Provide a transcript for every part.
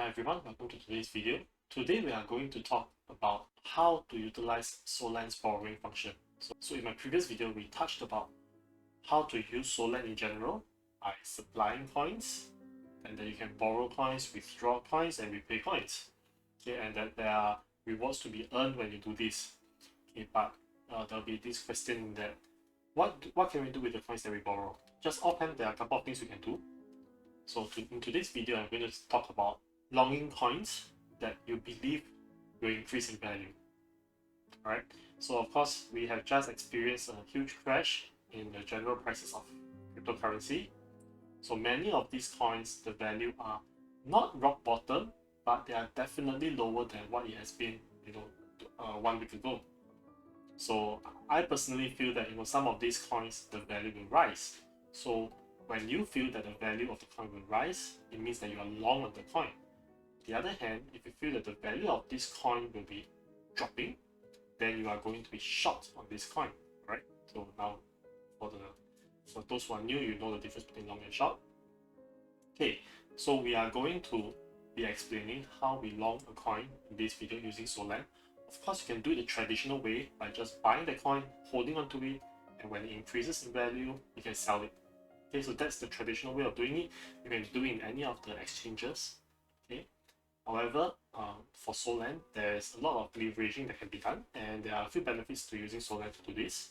Hi everyone, welcome to today's video. Today we are going to talk about how to utilize Solend's borrowing function. So in my previous video, we touched about how to use Solend in general by supplying coins, and then you can borrow coins, withdraw coins, and repay coins. Okay, and that there are rewards to be earned when you do this. Okay, but there'll be this question that what can we do with the coins that we borrow? Just offhand, there are a couple of things we can do. So in today's video, I'm going to talk about longing coins that you believe will increase in value. Alright, so of course, we have just experienced a huge crash in the general prices of cryptocurrency. So many of these coins, the value are not rock bottom, but they are definitely lower than what it has been, 1 week ago. So I personally feel that some of these coins, the value will rise. So when you feel that the value of the coin will rise, it means that you are long on the coin. On the other hand, if you feel that the value of this coin will be dropping, then you are going to be short on this coin, right? So now, for those who are new, you know the difference between long and short. Okay, so we are going to be explaining how we long a coin in this video using Solend. Of course, you can do it the traditional way by just buying the coin, holding onto it, and when it increases in value, you can sell it. Okay, so that's the traditional way of doing it. You can do it in any of the exchanges. Okay. However, for Solend, there's a lot of leveraging that can be done, and there are a few benefits to using Solend to do this.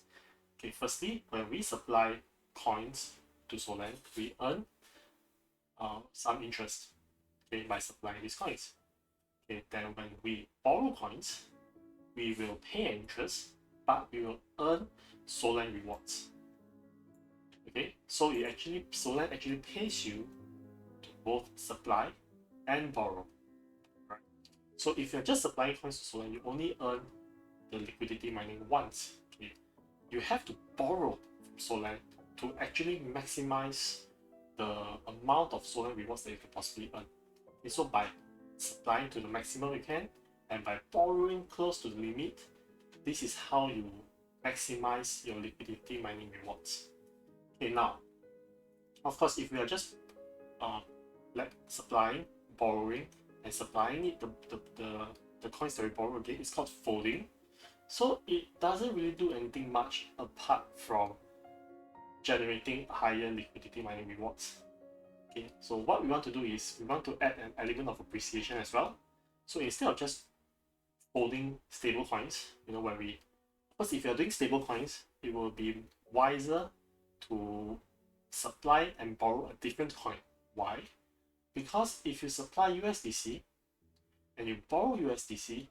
Okay, firstly, when we supply coins to Solend, we earn some interest, okay, by supplying these coins. Okay, then when we borrow coins, we will pay interest, but we will earn Solend rewards. Okay, so Solend actually pays you to both supply and borrow. Right? So if you're just supplying coins to Solend, you only earn the liquidity mining once. Okay? You have to borrow from Solend to actually maximize the amount of Solend rewards that you can possibly earn. Okay, so by supplying to the maximum you can and by borrowing close to the limit, this is how you maximize your liquidity mining rewards. Okay, now, of course, if we are just supplying, borrowing, and supplying it, the coins that we borrow again, it's called folding. So it doesn't really do anything much apart from generating higher liquidity mining rewards. Okay, so what we want to do is we want to add an element of appreciation as well. So instead of just holding stable coins, first, if you're doing stable coins, it will be wiser to supply and borrow a different coin. Why? Because if you supply USDC and you borrow USDC,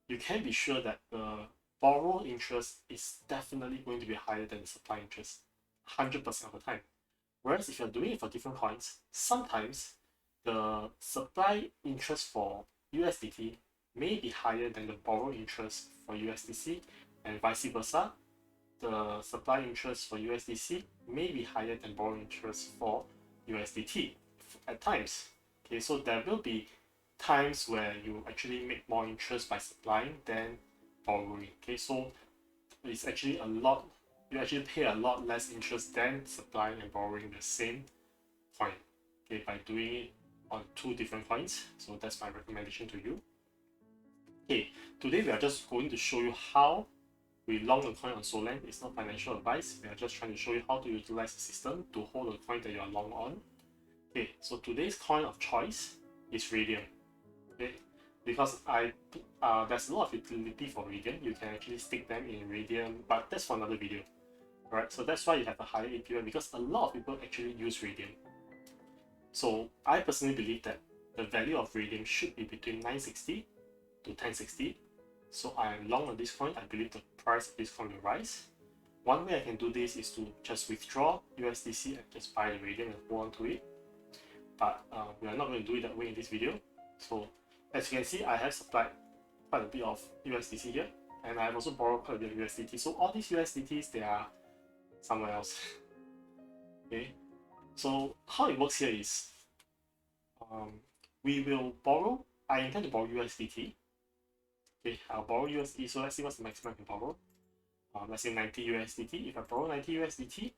you can be sure that the borrow interest is definitely going to be higher than the supply interest 100% of the time. Whereas if you're doing it for different coins, sometimes the supply interest for USDT may be higher than the borrow interest for USDC, and vice versa. The supply interest for USDC may be higher than borrow interest for USDT at times. Okay, so there will be times where you actually make more interest by supplying than borrowing. Okay, so it's actually you actually pay a lot less interest than supplying and borrowing the same coin. Okay, by doing it on two different coins. So that's my recommendation to you. Okay, today we are just going to show you how we long a coin on Solend. It's not financial advice. We are just trying to show you how to utilize the system to hold a coin that you are long on. Okay, so today's coin of choice is Radium. Okay, because there's a lot of utility for Radium. You can actually stick them in Radium, but that's for another video. Alright, so that's why you have a higher APY, because a lot of people actually use Radium. So I personally believe that the value of Radium should be between 960 to 1060. So I am long on this coin. I believe the price of this coin will rise. One way I can do this is to just withdraw USDC and just buy the Radium and hold on to it. But we are not going to do it that way in this video. So as you can see, I have supplied quite a bit of USDC here, and I have also borrowed quite a bit of USDT. So all these USDTs, they are somewhere else. Okay, so how it works here is we will borrow. I intend to borrow USDT. Okay, I'll borrow USDT. So let's see what's the maximum I can borrow. Let's say 90 USDT. If I borrow 90 USDT,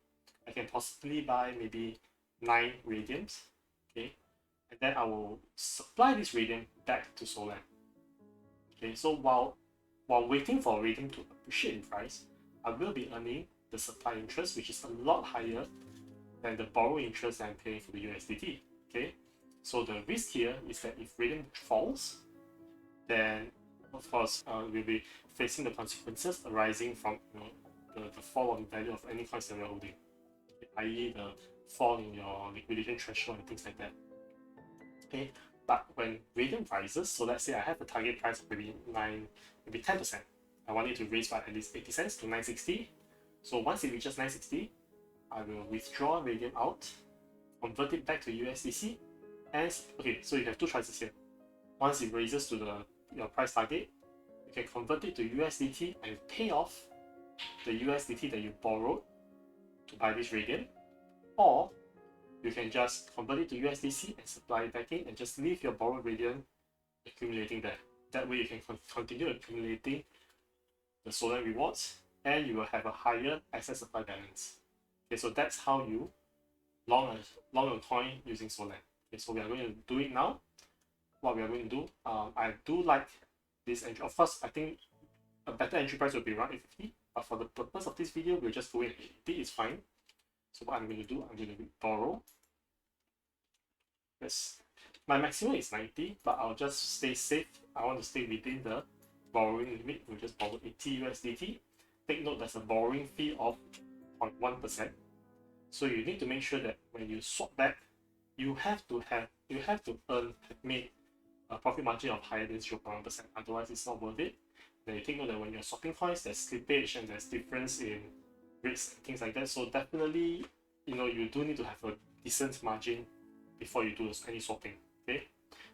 I can possibly buy maybe 9 Radiums. Okay, and then I will supply this radium back to Solend. Okay, so while waiting for radium to appreciate in price, I will be earning the supply interest, which is a lot higher than the borrowing interest that I'm paying for the USDT. Okay, so the risk here is that if radium falls, then of course we'll be facing the consequences arising from the fall in value of any coins that we're holding, i.e. the fall in your liquidation threshold and things like that. Okay, but when radium rises, so let's say I have a target price of maybe 10%. I want it to raise by at least 80 cents to 960. So once it reaches 960, I will withdraw radium out, convert it back to USDC, and okay, so you have two choices here. Once it raises to your price target, you can convert it to USDT and pay off the USDT that you borrowed to buy this radium, or you can just convert it to USDC and supply it back in and just leave your borrowed radium accumulating there. That way you can continue accumulating the Solend rewards and you will have a higher asset supply balance. Okay, so that's how you long a coin using Solend. Okay, so we are going to do it now. What we are going to do, I do like this entry. Of course, I think a better entry price would be around 850, but for the purpose of this video, we'll just go in 80 is fine. So what I'm going to do, I'm going to borrow. Yes, my maximum is 90, but I'll just stay safe. I want to stay within the borrowing limit. We'll just borrow 80 USDT. Take note there's a borrowing fee of 0.1%. So you need to make sure that when you swap back, you have to make a profit margin of higher than 0.1%. Otherwise, it's not worth it. Then you take note that when you're swapping coins, there's slippage and there's difference in rates and things like that. So definitely, you do need to have a decent margin before you do any swapping. Okay,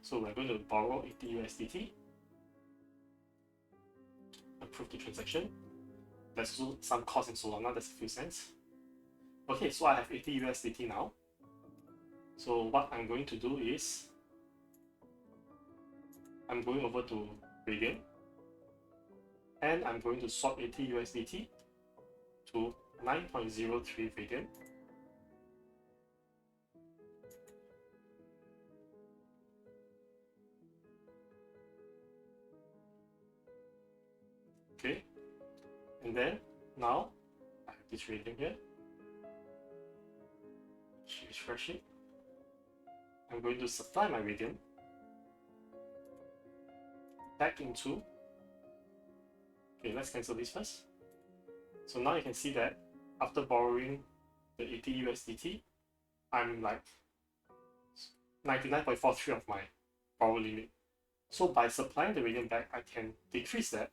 so we're going to borrow 80 USDT. Approve the transaction. There's also some cost in Solana, that's a few cents. Okay, so I have 80 USDT now. So what I'm going to do is I'm going over to Radium and I'm going to swap 80 USDT to 9.03 Radium. Okay, and then now I have this Radium here. Refresh it. I'm going to supply my Radium back into. Okay, let's cancel this first. So now you can see that after borrowing the 80 USDT, I'm like 99.43 of my borrow limit. So by supplying the Radium back, I can decrease that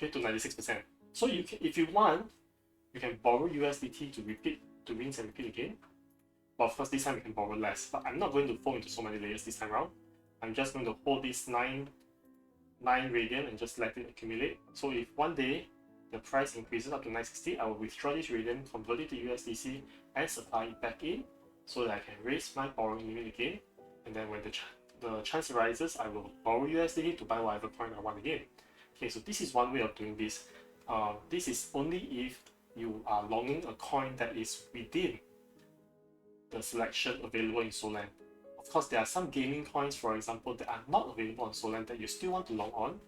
to 96%. So you can, if you want, you can borrow USDT to rinse and repeat again. But of course, this time you can borrow less. But I'm not going to fall into so many layers this time around. I'm just going to hold this 9 Radium and just let it accumulate. So if one day the price increases up to 960, I will withdraw this Radium, convert it to USDC, and supply it back in so that I can raise my borrowing limit again. And then when the chance arises, I will borrow USDT to buy whatever coin I want again. Okay, so this is one way of doing this. This is only if you are longing a coin that is within the selection available in Solend. Of course, there are some gaming coins, for example, that are not available on Solend that you still want to long on.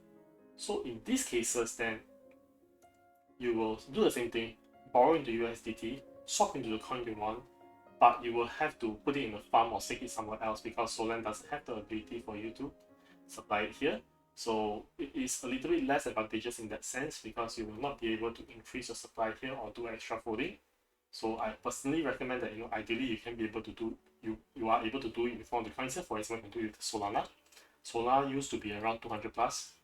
So in these cases, then you will do the same thing, borrow into USDT, swap into the coin you want, but you will have to put it in a farm or stake it somewhere else because Solend doesn't have the ability for you to supply it here. So it is a little bit less advantageous in that sense because you will not be able to increase your supply here or do extra folding. So I personally recommend that ideally you can be able to do you are able to do it with one of the coins here. For example, you can do it with Solana. Solana used to be around 200 plus.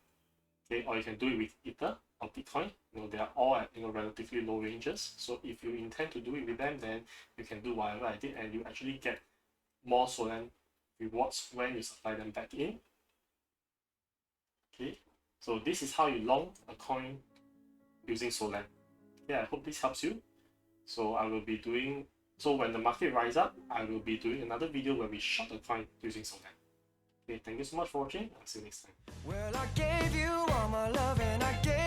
Okay, or you can do it with Ether or Bitcoin. They are all at relatively low ranges. So if you intend to do it with them, then you can do whatever I did and you actually get more Solend rewards when you supply them back in. Okay, so this is how you long a coin using Solend. Yeah, I hope this helps you. So I will be doing, so when the market rise up, I will be doing another video where we short a coin using Solend. Okay, thank you so much for watching. I'll see you next time. Well, I gave you all my love and I gave